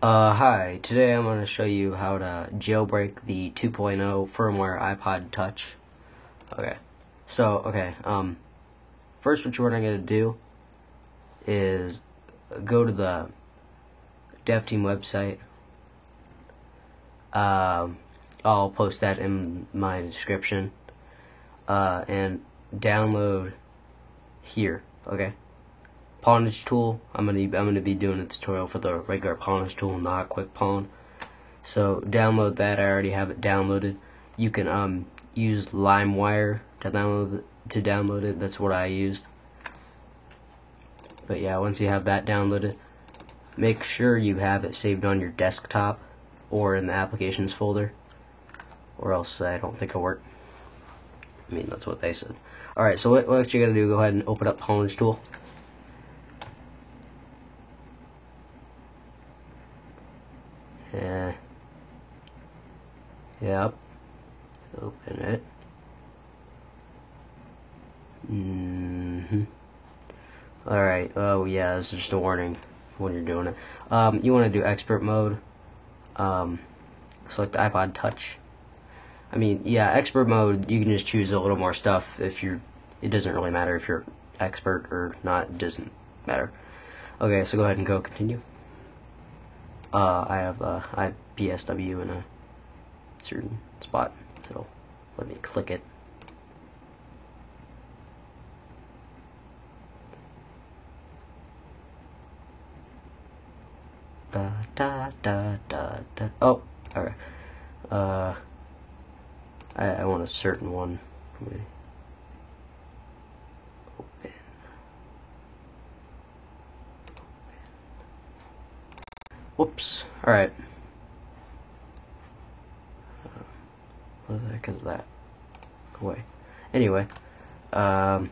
Hi, today I'm going to show you how to jailbreak the 2.0 firmware iPod Touch. First what you're going to do is go to the dev team website. I'll post that in my description, and download here, okay? Pawnage tool. I'm gonna be doing a tutorial for the regular pawnage tool, not quick pawn. So download that. I already have it downloaded. You can use LimeWire to download it. That's what I used. But yeah, once you have that downloaded, make sure you have it saved on your desktop or in the applications folder, or else I don't think it'll work. I mean, that's what they said. Alright, so what you're gonna do, go ahead and open up pawnage tool. Yep. Open it. Alright, oh yeah, this is just a warning when you're doing it. You want to do expert mode. Select the iPod Touch. I mean, yeah, expert mode, you can just choose a little more stuff if you're, it doesn't really matter if you're expert or not, it doesn't matter. Okay, so go ahead and go continue. I have IPSW in a certain spot. It'll let me click it. Oh, okay. I want a certain one. Open. Whoops. Alright. What the heck is that? Go away. Anyway, yeah.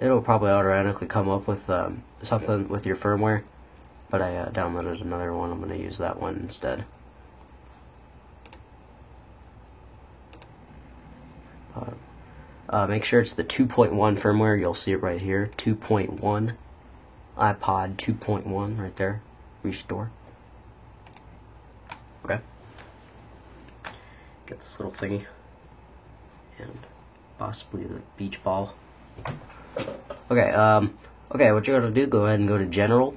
It'll probably automatically come up with something with your firmware, but I downloaded another one. I'm going to use that one instead. Make sure it's the 2.1 firmware. You'll see it right here. 2.1. iPod 2.1 right there. Restore. Okay. Get this little thingy. And possibly the beach ball. Okay, okay, what you're gonna do, go ahead and go to General.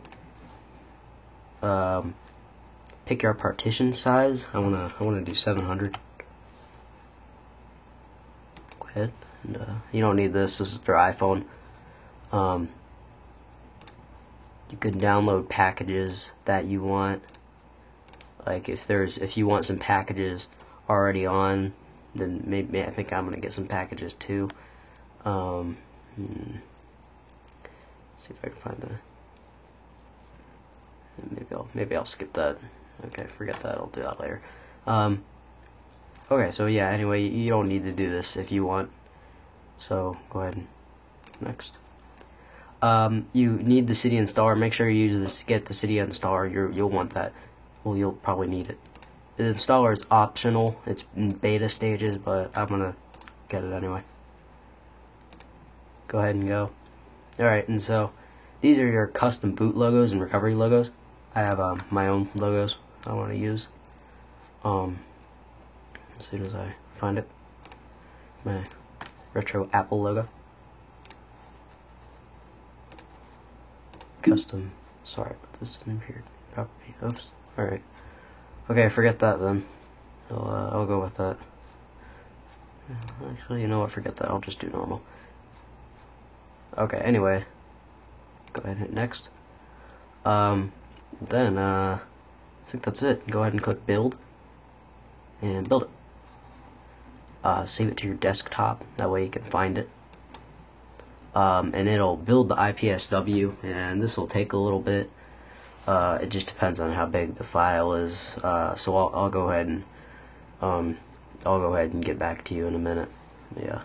Pick your partition size. I wanna do 700. Go ahead. And, you don't need this. This is for iPhone. You could download packages that you want. Like if you want some packages already on, then maybe I think I'm gonna get some packages too. See if I can find that. Maybe I'll skip that. Okay, forget that. I'll do that later. Okay, so yeah. Anyway, you don't need to do this if you want. So go ahead and next. You need the CD installer. Make sure you use this. Get the CD installer. You'll want that. Well, you'll probably need it. The installer is optional. It's in beta stages, but I'm gonna get it anyway. Go ahead and go. Alright, and so these are your custom boot logos and recovery logos. I have my own logos I want to use. As soon as I find it. My retro Apple logo. Custom. Sorry, but this isn't here. Property. Oops. Alright. Okay, forget that then. I'll go with that. Actually, you know what? Forget that. I'll just do normal. Okay, anyway. Go ahead and hit next. Then, I think that's it. Go ahead and click build. And build it. Save it to your desktop. That way you can find it. And it'll build the IPSW, and this will take a little bit. It just depends on how big the file is. So I'll go ahead and get back to you in a minute. Yeah.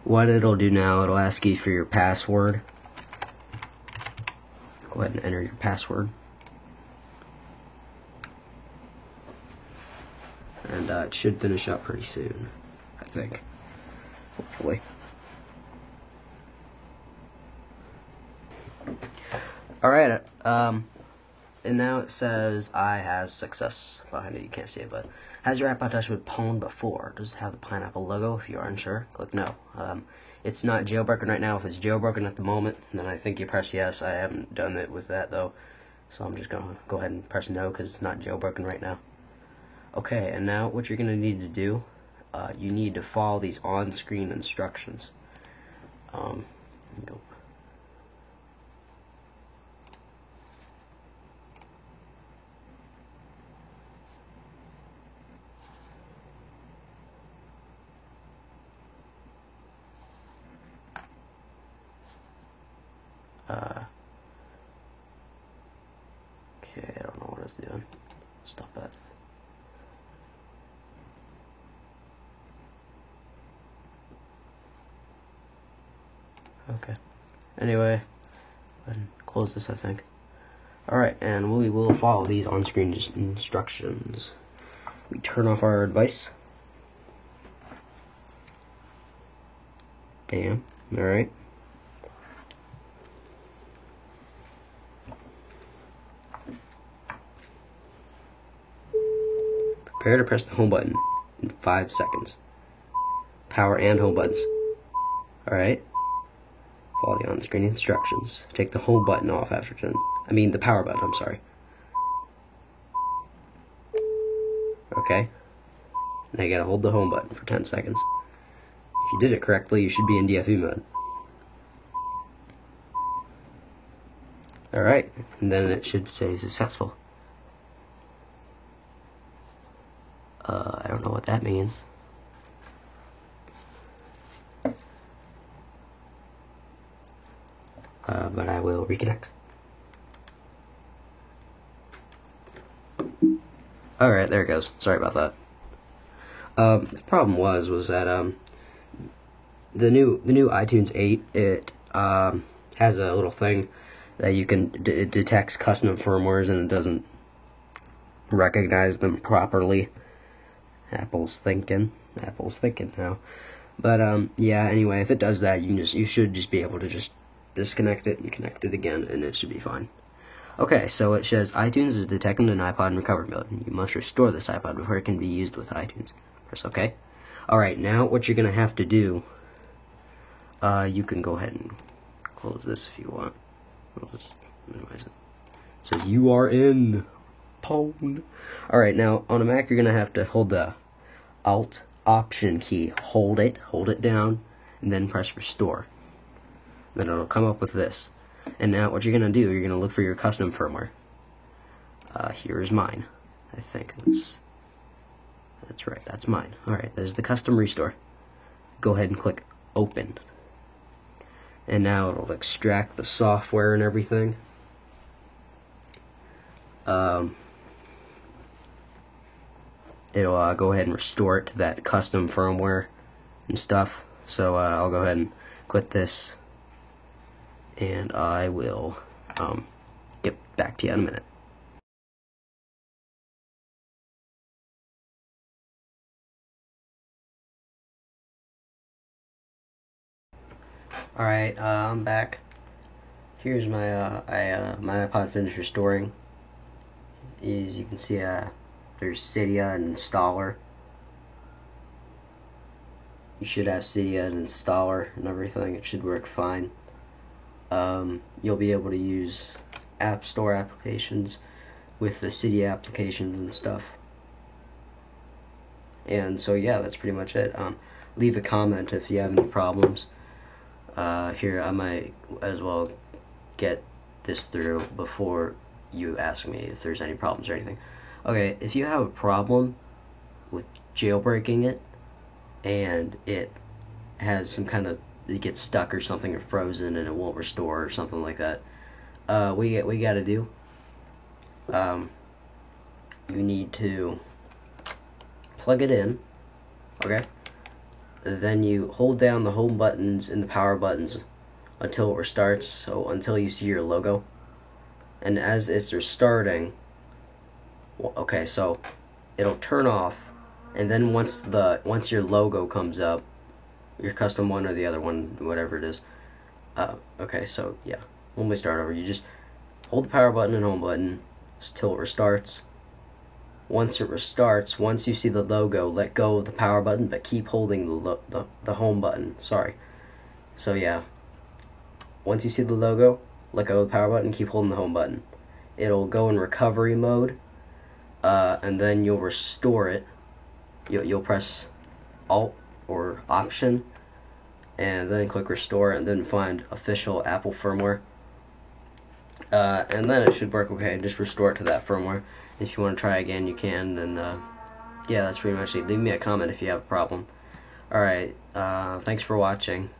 What it'll do now, it'll ask you for your password. Go ahead and enter your password. And it should finish up pretty soon, I think. Hopefully. Alright, and now it says I has success behind it. You can't see it, but has your iPod Touch been pwned before? Does it have the pineapple logo? If you are unsure, click no. It's not jailbroken right now. If it's jailbroken at the moment, then I think you press yes. I haven't done it with that though, so I'm just gonna go ahead and press no because it's not jailbroken right now. Okay, and now what you're gonna need to do, you need to follow these on-screen instructions. Go. Okay, I don't know what it's doing. Stop that. Okay. Anyway, go ahead and close this, I think. Alright, and we will follow these on-screen instructions. We turn off our device. Bam. Alright. Prepare to press the home button in 5 seconds. Power and home buttons. Alright. Follow the on-screen instructions. Take the home button off after 10. I mean the power button, I'm sorry. Okay. Now you gotta hold the home button for 10 seconds. If you did it correctly, you should be in DFU mode. Alright, and then it should say successful. I don't know what that means. But I will reconnect. Alright, there it goes. Sorry about that. The problem was that the new iTunes 8, it has a little thing that you can it detects custom firmwares and it doesn't recognize them properly. Apple's thinking now. But yeah, anyway, if it does that, you should just be able to just disconnect it and connect it again, and it should be fine. Okay, so it says iTunes is detecting an iPod in recovery mode. You must restore this iPod before it can be used with iTunes. Press OK. Alright, now what you're going to have to do, you can go ahead and close this if you want. I'll just minimize it. It says you are in pwned. Alright, now on a Mac you're going to have to hold the Alt Option key. Hold it down, and then press restore. Then it'll come up with this. And now what you're going to do, you're going to look for your custom firmware. Here's mine. I think that's right, that's mine. Alright, there's the custom restore. Go ahead and click open. And now it'll extract the software and everything. It'll go ahead and restore it to that custom firmware and stuff. So I'll go ahead and quit this, and I will get back to you in a minute. Alright, I'm back. Here's my my iPod finished restoring. As you can see, there's Cydia and installer. You should have Cydia and installer and everything. It should work fine. You'll be able to use App Store applications with the Cydia applications and stuff. And so yeah, that's pretty much it. Leave a comment if you have any problems. Here, I might as well get this through before you ask me if there's any problems or anything. Okay, if you have a problem with jailbreaking it and it has some kind of, it gets stuck or something or frozen and it won't restore or something like that, we gotta do, you need to plug it in, okay? Then you hold down the home buttons and the power buttons until it restarts, so until you see your logo. And as it's restarting, okay, so it'll turn off, and then once your logo comes up, your custom one or the other one, whatever it is, okay, so yeah, when we start over, you just hold the power button and home button till it restarts. Once it restarts, once you see the logo, let go of the power button, but keep holding the home button. Sorry. So yeah, once you see the logo, let go of the power button, keep holding the home button. It'll go in recovery mode, and then you'll restore it. You'll press Alt or Option, and then click Restore, and then find official Apple firmware. And then it should work okay. Just restore it to that firmware. If you want to try again, you can. And yeah, that's pretty much it. Leave me a comment if you have a problem. Alright, thanks for watching.